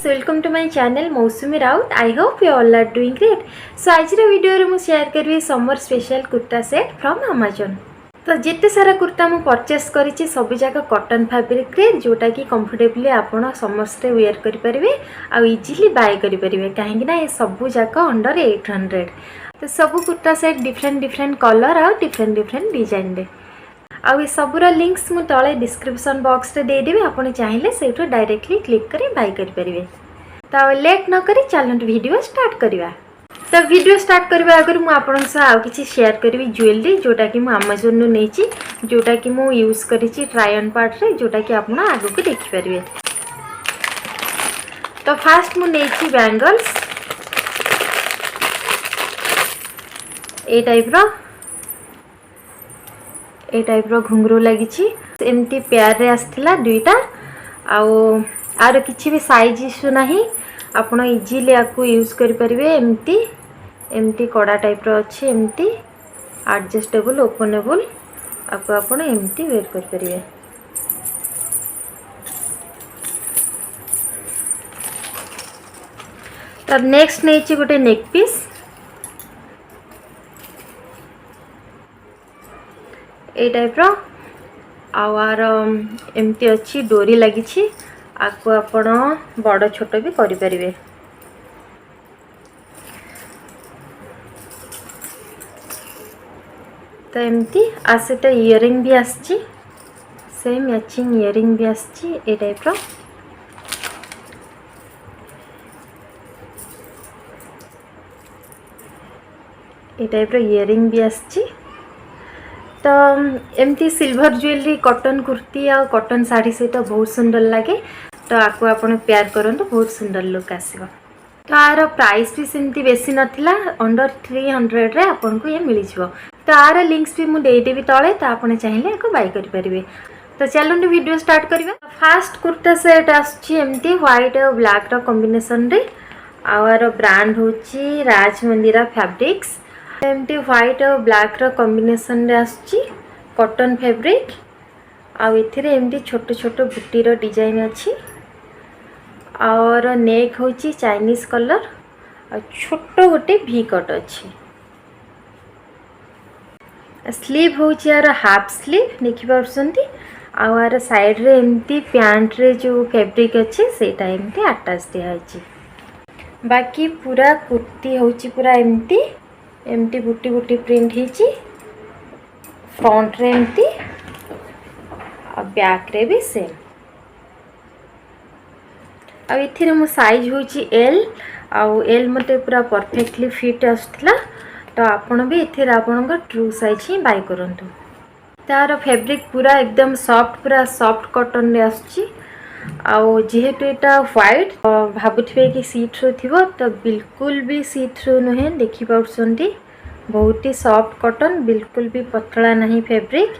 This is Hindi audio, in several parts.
Welcome to my channel Mousumi Raut. I hope you all are doing great. So आज वीडियो मु शेयर करी summer special kurta set from Amazon. तो जिते सारा कुर्ता मु परचेस करी सब जाक कॉटन फैब्रिक रे जोटा कि कंफर्टेबली आपण समर्स रे वेयर करि परिबे आ इजीली बाय करि परिबे काहेकि ना ये सब जाक अंडर 800। तो सब कुर्ता सेट डिफरेंट कलर आ डिफरेंट डिजाइन रे आउ सबूर लिंक्स मु तले डिस्क्रिप्शन बॉक्स रे दे देबे। आपण चाहिले सेठो डायरेक्टली क्लिक करी बाय करि परिबे। तो लेट न करी चलंत वीडियो स्टार्ट करिवा। तो वीडियो स्टार्ट करबा आगर मु आपण से आउ किछि शेयर करबी ज्वेलरी जोटा कि मु अमेजन नु नेछि, जोटा कि मु यूज करिछि ट्राई ऑन पार्ट रे, जोटा कि आपण आगु को देखि परिबे। तो फर्स्ट मु नेछि बैंगल्स ए टाइप रो घुंगरू लगी एमती पेयर रे आसथिला दुईटा आउ आर किछि भी साइज इशू नाही। आपण इजीली आकु यूज करि परिबे। एमती कड़ा टाइप रो अछि, एमती एडजस्टेबल ओपनेबल आकु आपण एमती वेयर करि परिबे। तब नेक्स्ट नेछि गोटे नेक पीस ए टाइप रो आवार एमती अच्छी डोरी लगी आपको आपण बड़ छोट भी करि परिबे। तो एमती आसे तो इयरिंग भी आछि, सेम मैचिंग इयरिंग भी आछि ए टाइप रो। ए टाइप रो इयरिंग भी आछि। तो एमती सिल्वर ज्वेलरी कॉटन कुर्ती आ कॉटन साड़ी सहित बहुत सुंदर लगे। तो आपको आपण पेयर करंतु बहुत सुंदर लुक आसीबो। तो आर प्राइस भी सेमती बेसी नथिला, अंडर 300 रे आपन को ये मिली जिवो। तो आर लिंक्स भी मु दे देबी तळे, तो आपण चाहिले को बाय करि परिबे। तो चलो वीडियो स्टार्ट करिबा। फर्स्ट कुर्ता सेट आछि एमती व्हाइट और ब्लैक रो कॉम्बिनेशन रे। आवर ब्रांड होची राजमंदिरा फैब्रिक्स। एमती व्हाइट और ब्लैक रो कॉम्बिनेशन रे आछि कॉटन फैब्रिक आ इथिरे एमती छोट छोट बुटी रो डिजाइन अछि और नेक होची चाइनीज कलर आ छोट गोटे वी कट अछि। स्लीव होची यार हाफ स्लीव देखि पाउछंती आर साइड रे एमती पैंट रे जो फैब्रिक अछि सेटा एमती अटैच दिया अछि। बाकी पूरा कुर्ती होची पूरा एमती बुटी बुटी प्रिंट हिची फ्रंट रे एमती आ बैक रे भी सेम। आ इथिरे मो साइज होची एल आउ एल मते पूरा परफेक्टली फिट आस्थिला। तो आपण भी इथिरे आपनका ट्रू साइज ही बाय करंतु। तार फैब्रिक पूरा एकदम सॉफ्ट, पूरा सॉफ्ट कॉटन रे आछी आउ जेहेतु एटा व्हाइट भाबुथिबे कि सी थ्रू थिबो, तो बिल्कुल भी सी थ्रू नहे। देखि पाउछंती बहुत ही सॉफ्ट कॉटन, बिल्कुल भी पतला नहीं फैब्रिक।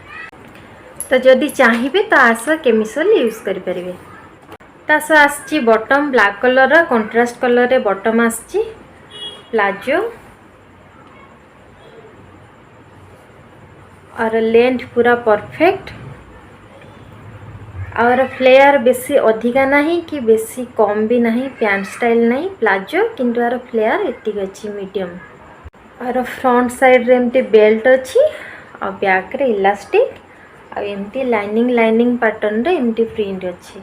तो जदि चाहिए तो आस केमिकल यूज करि परिबे। तास आछि बॉटम ब्लैक कलर रा कंट्रास्ट कलर रे बॉटम आछि प्लाजो और लेंथ पूरा परफेक्ट और फ्लेयर बेसी अधिका नहीं कि बेसी कम भी नहीं, पैंट स्टाइल नहीं प्लाजो, किंतु यार फ्लेयर एतिक अछि मीडियम। और फ्रंट साइड रे एमती बेल्ट अछि और बैक रे इलास्टिक और एमती लाइनिंग पैटर्न रे एमती प्रिंट अछि।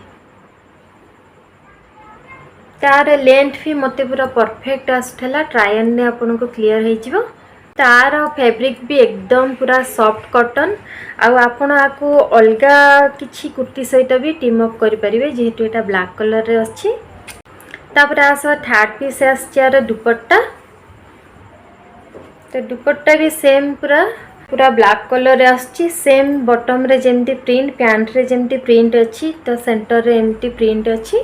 तार लेंथ भी मते पूरा परफेक्ट आस्थला, ट्राई ऑन ने आपन को क्लियर हे जिवो। तार फैब्रिक भी एकदम पूरा सॉफ्ट कॉटन आउ आपण आको अलगा किछि कुर्ती सहित भी टीम अप करि परिबे जेहेतु एटा ब्लैक कलर रे अछि। तापर आस थर्ड पीस आछियार दुपट्टा। तो दुपट्टा भी सेम पूरा ब्लैक कलर रे आछि, सेम बॉटम रे जेमती प्रिंट, पैंट रे जेमती प्रिंट अछि, तो सेंटर रे एमती प्रिंट अछि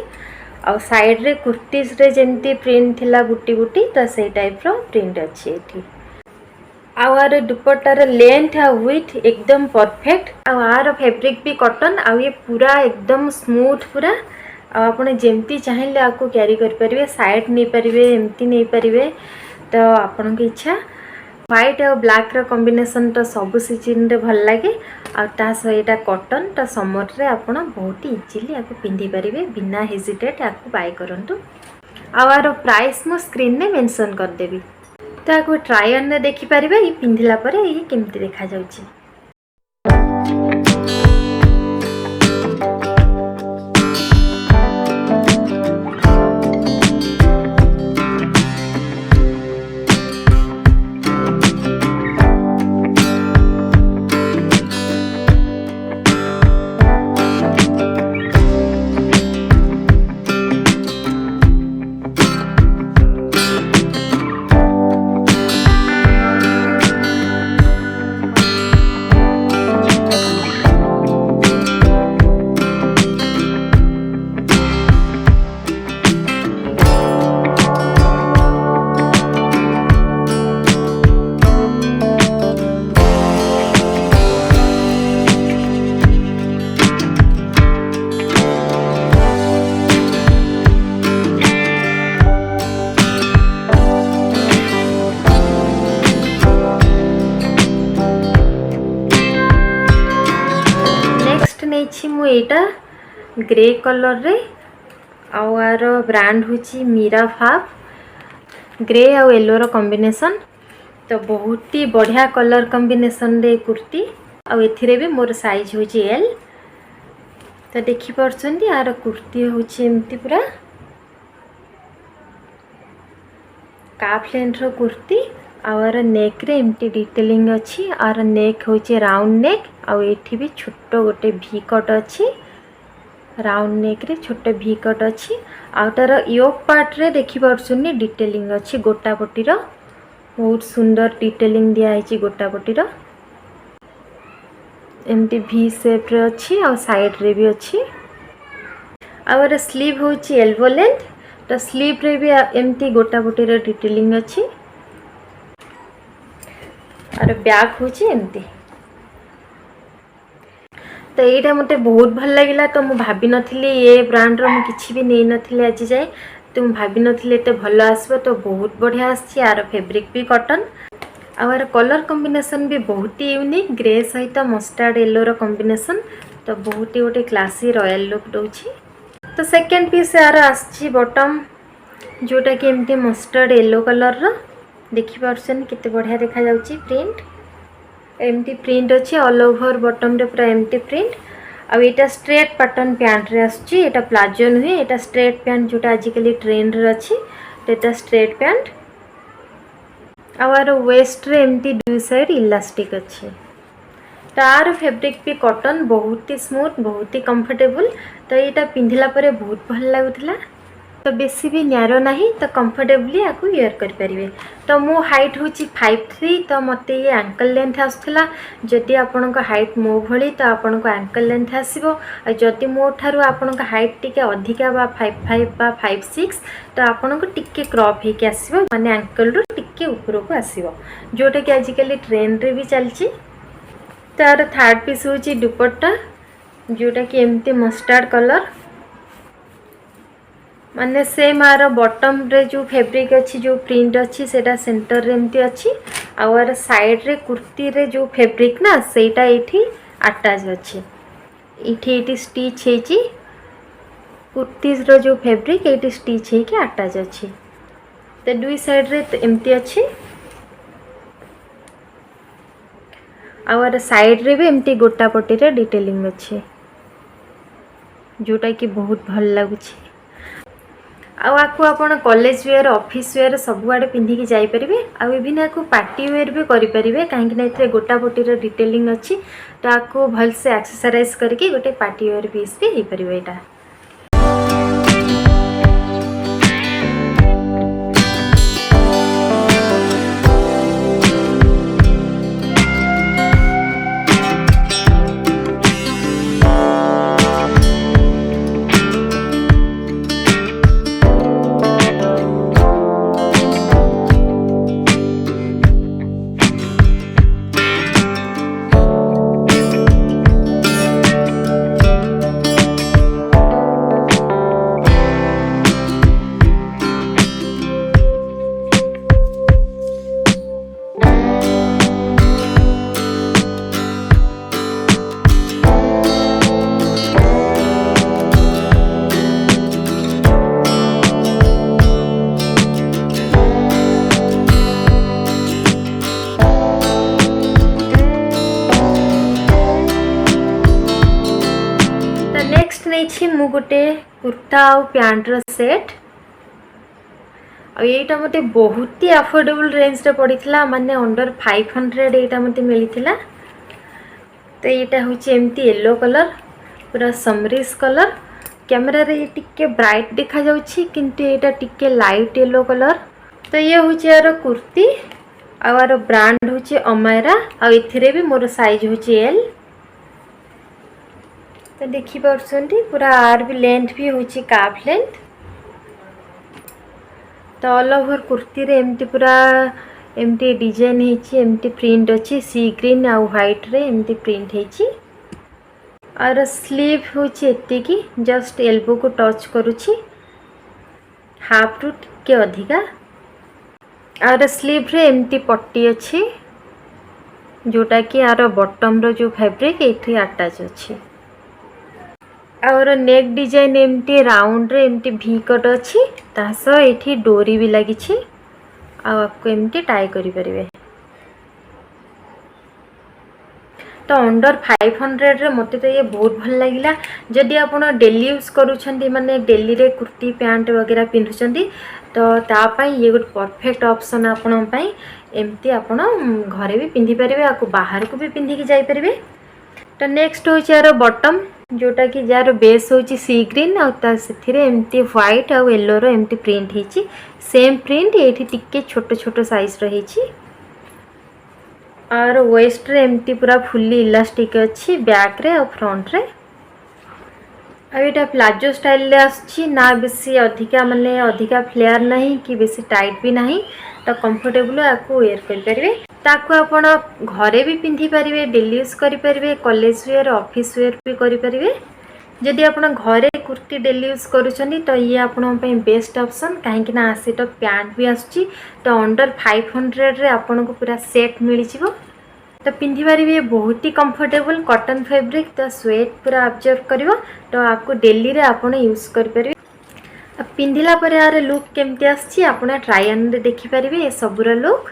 और साइड रे कुर्तीज रे जेमती प्रिंट थिला बुटी बुटी, तो सेही टाइप रो प्रिंट अछि एठी। आर दुपट्टार लेंथ आ विड्थ एकदम परफेक्ट आर फैब्रिक भी कॉटन आ ये पूरा एकदम स्मूथ पूरा आपने जेमती चाहिए आपको कैरी कर परिबे, साइड नहीं परिबे, एमती नहीं परिबे, तो आपन की इच्छा। व्हाइट और ब्लैक रो कॉम्बिनेशन तो सब सीजन रे भल लगे आ सहीटा कॉटन तो समर रे आपण बहुत इजीली आपको पिंधि पारिबे बिना हेजिटेट आपको बाय करंतु आर प्राइस मो स्क्रीन ने मेंशन कर देबी तो आपको ट्राई ऑन ने देखि पारिबे ई पिंधिला परे ई केमती देखा जाउची। एटा ग्रे कलर रे आर ब्रांड हूँ मीरा फाब ग्रे आ येलो रो कॉम्बिनेशन तो बहुत ही बढ़िया कलर कॉम्बिनेशन रे कुर्ती आथिरे भी मोर साइज हूँ एल तो देखी पार्टी यार कुर्ती हूँ एमती पूरा काफ लेंथ रो कुर्ती आर नेक रे एमती डिटेलिंग अच्छी आर नेक हूँ राउंड नेक आठी भी छोट गोटे भी कट अच्छी राउंड नेक रे छोट भी कट अच्छी आर योक पार्ट रे देखि पार्छुनी डिटेलिंग अच्छी गोटापटी रो बहुत सुंदर डिटेलिंग दिया है गोटापटी रो एमती भी शेप रे अच्छी आ साइड रे भी अच्छी आर स्लीव हूँ एल्बो लेंथ तो स्लीव रे भी एमती गोटापटी रो डिटेलिंग अच्छी और बैक हूँ एमती तो यहाँ मत बहुत भल लगे तो मुझे भाभी नी ये ब्रांड रो किसी भी नहीं नी आज जाए तो मुझे भाभी नी एत भल आसो तो बहुत बढ़िया आर फैब्रिक भी कॉटन आर कलर कॉम्बिनेशन भी बहुत ही यूनिक ग्रे सहित मस्टार्ड येलो रो कॉम्बिनेशन तो बहुत ही गोटे क्लासी रॉयल लुक दूची। तो सेकेंड पीस यार आसी बॉटम जोटा कि एमती मस्टार्ड येलो कलर रो देखि पार्छन केते बढ़िया देखा जाउची प्रिंट एमती प्रिंट अच्छी ऑल ओवर बॉटम रे पूरा एमती प्रिंट आईटा स्ट्रेट पैटर्न पैंट रे आसुची एटा प्लाजो नुहे एटा स्ट्रेट पैंट जोटा आजिकली ट्रेंड रे अच्छी तो एटा स्ट्रेट पैंट आर वेस्ट रे एमती दु साइड इलास्टिक अच्छी तार फैब्रिक भी कॉटन बहुत ही स्मूथ बहुत ही कंफर्टेबल तो यहाँ पिंधिला परे बहुत भल लगुला तो बेसी भी न्यारो नहीं तो कंफर्टेबली आपको वेयर करें तो मो हाइट हूँ 5'3" तो मत ये एंकल लेंथ आसला जदि आपण हाइट मो भली तो आपण को एंकल लेंथ आसो जदि मो ठारू आपण हाइट टी अधिका 5'5" बा 5'6" तो आपण को टिके क्रॉप होके आसो माने एंकल रू टिके ऊपर को आसो जोटा कि आजिकल ट्रेंड रे भी चलची। तार थर्ड पीस हूँ दुपट्टा जोटा कि एमती मस्टार्ड कलर माने सेम आर बॉटम रे जो फैब्रिक अच्छी जो प्रिंट अच्छी सेटा सेंटर रे एमती अच्छी आर साइड रे कुर्ती रे जो फैब्रिक ना सेटा एठी अटैच अच्छी एठी स्टिच हेची कुर्ती रो जो फैब्रिक एठी स्टिच हे के अटैच अच्छी तो दुई साइड रे एमती अच्छी आर साइड रे भी एमती गोटापटी रे डिटेलिंग अच्छी जोटा कि बहुत भल लगुची आपको आपण कॉलेज वेयर ऑफिस वेयर सबुआड़े पिंधिकी जापरेंगे आविन को पार्टी वेयर भी करेंगे कहीं गोटापटी डिटेलिंग अच्छी तो आपको भलसे एक्सेसराइज करके गोटे पार्टी वेयर पीस भी हो पार यहाँ। गोटे कुर्ता आउ पैंटर सेट आईटा मते बहुत ही अफोर्डेबल रेंज रे पड़ीथिला माने अंडर 500 एटा मते मिलिथिला। तो यहाँ हूँ एमती येलो कलर पूरा समरीस कलर कैमेरा रे टिके ब्राइट देखा जाउछि किंतु एटा टिके लाइट येलो कलर। तो ये हूँ यार कुर्ती आर ब्रांड हूँ अमायरा आथिरे भी मोर साइज हूँ एल। तो देखी पार्टी पूरा आर भी लेंथ भी हूँ काफ लेंथ। तो ऑल ओवर कुर्ती रे एमती पूरा एमती डिजाइन हेची एमती प्रिंट अच्छी सी ग्रीन आउ व्हाइट रे एमती प्रिंट हेची और स्लीव होची एतिकी जस्ट एल्बो को टच करूची हाफ रु टिके अधिका और स्लीव रे एमती पट्टी अच्छी जोटा कि आर बॉटम रो जो फैब्रिक एठी अटैच अच्छी और नेक डिजाइन एमती राउंड रे एमती भी कट अच्छी तास एठी डोरी भी लगी छी आपको एमती टाई करि परिबे। तो अंडर 500 रे मते तो ये बहुत भल लागिला। जदि आपण डेली यूज करूछंती माने डेली रे कुर्ती पैंट वगैरह पिंधुछंती तो ता पई ये गुड परफेक्ट ऑप्शन आपण पई एमती आपण घरे भी पिंधि परिबे आको बाहर को भी पिंधि के जाई परिबे। तो नेक्स्ट हो यार बॉटम जोटा कि जार बेस होची सी ग्रीन आ सेथिरे एमती व्हाइट आ येलो रो एमती प्रिंट हेची सेम प्रिंट एठी टिके छोट छोट साइज रहीची और वेस्ट रे एमती पूरा फुल्ली इलास्टिक अच्छी बैक रे और फ्रंट रे। अब ये प्लाजो स्टाइल रे आछि ना बेसी अधिका माने अधिका फ्लेयर नहीं कि बेसी टाइट भी नहीं तो कंफर्टेबल आपको वेयर कर परिबे। ताको आपण घरे भी पिंधि परिबे डेली यूज करि परिबे कॉलेज वेयर ऑफिस वेयर भी करि परिबे। जदि आपण घरे कुर्ती डेली यूज करूछनी तो ये आपण पई बेस्ट ऑप्शन काहेकि ना आसी तो पैंट भी आछि तो अंडर 500 रे आपण को पूरा सेट मिलि जिवो तो पिंधि परिबे बहुत ही कंफर्टेबल कॉटन फैब्रिक तो स्वेट पूरा ऑब्जर्व करिवो तो आपको डेली रे आपण यूज करि परिबे। अब पिंधिला परे यार लुक केमती आछि आपण ट्राई ऑन रे देखि परिबे ए सबुरा लुक।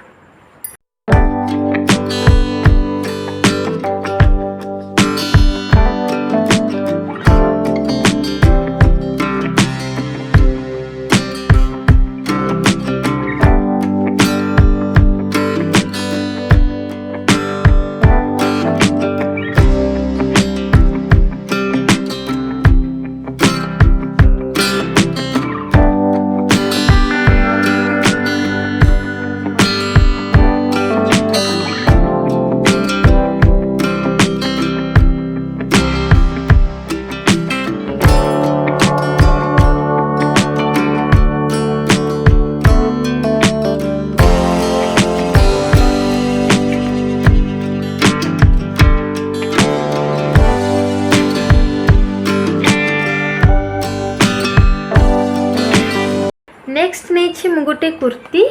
नेक्स्ट नहीं गोटे कुर्ती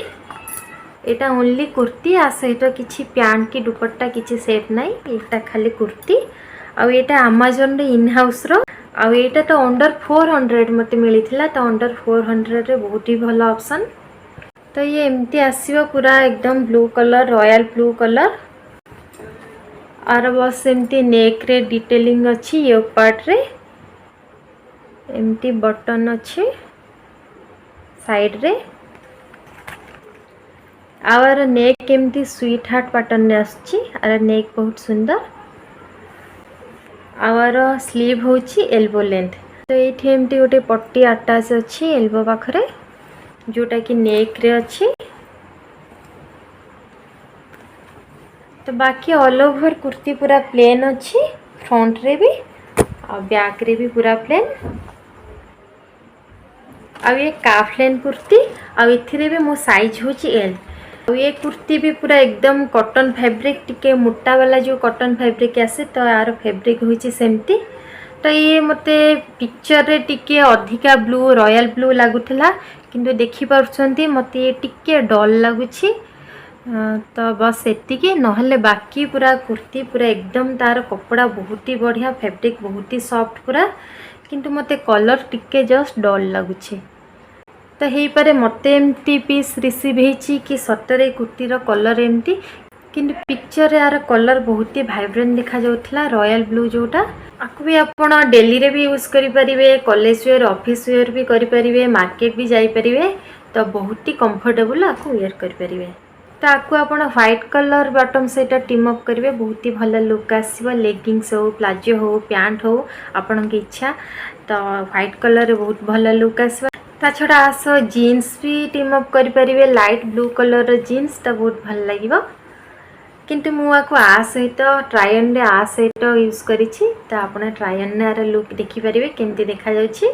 एटा ओनली कुर्ती आ सहित किसी पैंट की दुपट्टा किसी सेट नहीं एटा खाली कुर्ती आटा अमेजन रे इन हाउस रो आटा तो अंडर 400 मते मिली तो अंडर 400 रे बहुत ही भल ऑप्शन। तो ये एमती आसीबो पूरा एकदम blue colour royal blue colour और बस एमती नेक रे डिटेलिंग अच्छी ये पार्ट रे एमती बटन अच्छी साइड रे आवर नेक एमती स्वीट हार्ट पैटर्न ने आछि आर नेक बहुत सुंदर आवर स्लीव होची एल्बो लेंथ। तो ये एमती गोटे पट्टी अटैच अच्छी एल्बो पाखरे जोटा कि नेक रे अच्छी। तो बाकी ऑल ओवर कुर्ती पूरा प्लेन अच्छी फ्रंट रे भी और बैक रे भी पूरा प्लेन आ ये काफ लेन कुर्ती आथिरे भी मो साइज होची एल। ये कुर्ती भी पूरा एकदम कॉटन फैब्रिक टिके मोटा वाला जो कॉटन फैब्रिक आसे तो यार फैब्रिक होची सेमती। तो ये मते पिक्चर रे टिके अधिका ब्लू रॉयल ब्लू लागुथिला किंतु देखि पारुछंती मते ये टिके डल लागुछि तो बस एतिके नहले बाकी पूरा कुर्ती पूरा एकदम तार कपड़ा बहुत ही बढ़िया फैब्रिक बहुत ही सॉफ्ट पूरा किंतु मते कलर टिके जस्ट डल लागुछि। तो हे पारे मते एमती पीस रिसीव हेची कि सतरे कुर्तीर कलर एमती किंतु पिक्चर यार कलर बहुत ही वाइब्रेंट देखा जाउथला रॉयल ब्लू जोटा आपको भी आपण डेली रे भी यूज करि परिबे कॉलेज वेयर ऑफिस वेयर भी करि परिबे मार्केट भी जाई परिबे तो बहुत ही कंफर्टेबल आपको वेयर करि परिबे तो आपको आपण व्हाइट कलर बॉटम सेटा टीम अप करिवे बहुत ही भल लुक आसीबो लेगिंग्स हो प्लाजो हो पैंट हो आपण की इच्छा तो व्हाइट कलर रे बहुत भल लुक आसीबो ता छड़ा आस जीन्स भी टीम अप करि परिबे लाइट ब्लू कलर जीन्स तो बहुत भल लागिबो किंतु मुझे आ सहित ट्रायन रे आ सहित यूज करिछि तो आपण ट्रायन रे लुक देखि परिबे केमती देखा जाउछि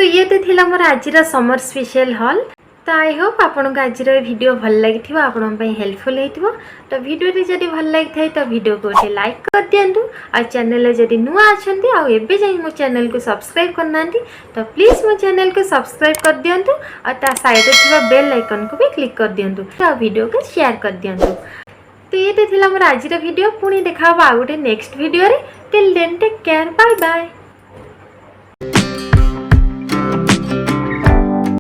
ये तो थिला मोर आजिरा समर स्पेशल हॉल तो आई होप आपन को आजिरा वीडियो भल लगी आपण हेल्पफुल होइथिबो तो वीडियो रे जदी भल लगी थाई तो वीडियो को लाइक कर दियंतु और चैनल जदी नुआ अछंती आ एबे जाई मो चैनल को सब्सक्राइब करनांती तो प्लीज मो चैनल को सब्सक्राइब कर दियंतु और ता साइड रे थिबा बेल आइकन को भी क्लिक कर दियंतु तो वीडियो को शेयर कर दियंतु तो ये तो थिला मोर आजिरा वीडियो पुणी देखा आ गोटे नेक्स्ट वीडियो रे till then take care bye bye.